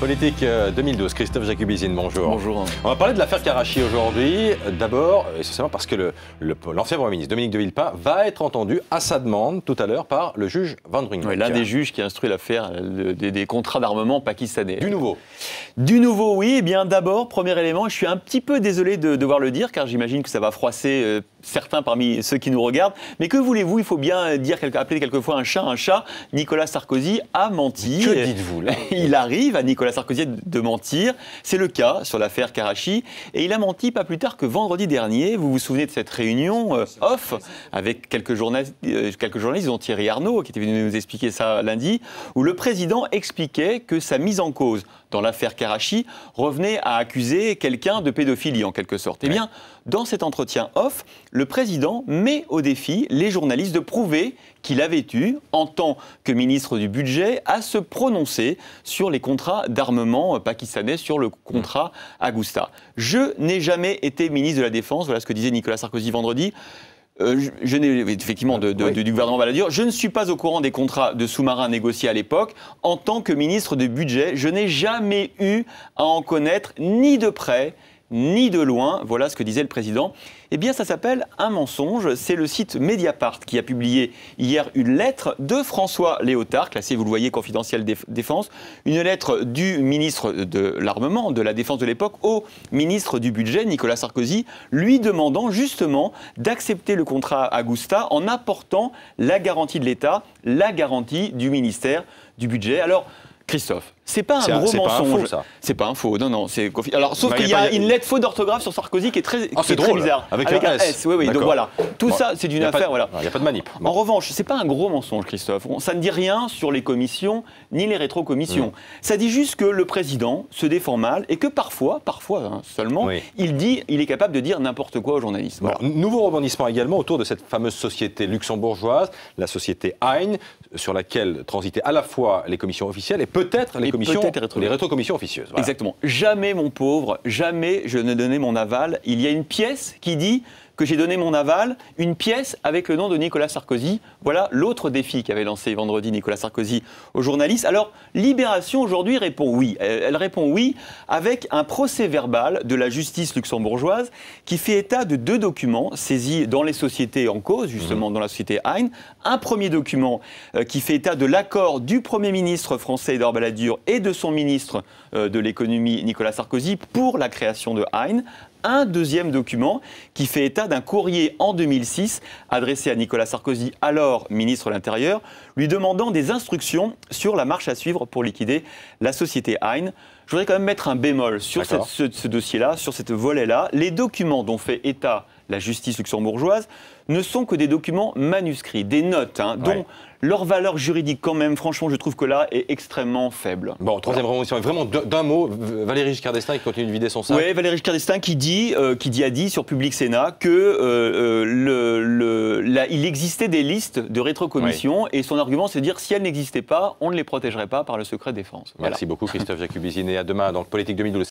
Politique 2012, Christophe Jacubizine, bonjour. Bonjour. On va parler de l'affaire Karachi aujourd'hui. D'abord, essentiellement parce que l'ancien Premier ministre Dominique de Villepin va être entendu à sa demande tout à l'heure par le juge Van Druijnhoek. Oui, l'un des juges qui a instruit l'affaire des contrats d'armement pakistanais. Du nouveau. Du nouveau, oui. Eh bien, d'abord, premier élément, je suis un petit peu désolé de devoir le dire, car j'imagine que ça va froisser certains parmi ceux qui nous regardent. Mais que voulez-vous, il faut bien appeler quelquefois un chat un chat. Nicolas Sarkozy a menti. Que dites-vous là? Il arrive à Nicolas Sarkozy de mentir. C'est le cas sur l'affaire Karachi. Et il a menti pas plus tard que vendredi dernier. Vous vous souvenez de cette réunion off avec quelques journalistes, dont Thierry Arnaud, qui était venu nous expliquer ça lundi, où le président expliquait que sa mise en cause dans l'affaire Karachi revenait à accuser quelqu'un de pédophilie en quelque sorte. Eh bien, dans cet entretien off, le président met au défi les journalistes de prouver qu'il avait eu, en tant que ministre du Budget, à se prononcer sur les contrats d'armement pakistanais, sur le contrat Agusta. Je n'ai jamais été ministre de la Défense, voilà ce que disait Nicolas Sarkozy vendredi. Je n'ai effectivement du gouvernement Balladur. Je ne suis pas au courant des contrats de sous-marins négociés à l'époque. En tant que ministre du Budget, je n'ai jamais eu à en connaître ni de près ni de loin. Voilà ce que disait le président. Eh bien, ça s'appelle un mensonge. C'est le site Mediapart qui a publié hier une lettre de François Léotard, classée, vous le voyez, confidentielle défense, une lettre du ministre de l'Armement, de la Défense de l'époque, au ministre du Budget, Nicolas Sarkozy, lui demandant justement d'accepter le contrat Agusta en apportant la garantie de l'État, la garantie du ministère du Budget. Alors, Christophe, c'est pas un gros mensonge. C'est pas un faux, non. Alors, sauf qu'il y a une lettre faute d'orthographe sur Sarkozy qui est très, très bizarre. Avec un S. Oui. Donc voilà. Tout ça, c'est d'une affaire. Voilà. Il n'y a pas de manip. En revanche, c'est pas un gros mensonge, Christophe. Ça ne dit rien sur les commissions ni les rétrocommissions. Ça dit juste que le président se défend mal et que parfois seulement, il est capable de dire n'importe quoi aux journalistes. Voilà. Nouveau rebondissement également autour de cette fameuse société luxembourgeoise, la société Hein, sur laquelle transitaient à la fois les commissions officielles et peut-être les rétrocommissions officieuses. Voilà. Exactement. Jamais, mon pauvre, jamais je ne donnais mon aval. Il y a une pièce qui dit que j'ai donné mon aval, une pièce avec le nom de Nicolas Sarkozy. Voilà l'autre défi qu'avait lancé vendredi Nicolas Sarkozy aux journalistes. Alors, Libération aujourd'hui répond oui. Elle répond oui avec un procès-verbal de la justice luxembourgeoise qui fait état de 2 documents saisis dans les sociétés en cause, justement dans la société Hein. Un premier document qui fait état de l'accord du Premier ministre français Édouard Balladur et de son ministre de l'économie Nicolas Sarkozy pour la création de Hein. Un deuxième document qui fait état d'un courrier en 2006 adressé à Nicolas Sarkozy, alors ministre de l'Intérieur, lui demandant des instructions sur la marche à suivre pour liquider la société Hein. Je voudrais quand même mettre un bémol sur ce dossier-là, sur cette volet-là. Les documents dont fait état la justice luxembourgeoise ne sont que des documents manuscrits, des notes, dont leur valeur juridique quand même, franchement, je trouve que là, est extrêmement faible. Bon, troisième rebondissement, vraiment d'un mot, Valéry Giscard d'Estaing qui continue de vider son sac. Oui, Valéry Giscard d'Estaing a dit sur Public Sénat que il existait des listes de rétrocommissions et son argument, c'est de dire si elles n'existaient pas, on ne les protégerait pas par le secret défense. Merci beaucoup Christophe Jacubizine et à demain dans le Politique 2012.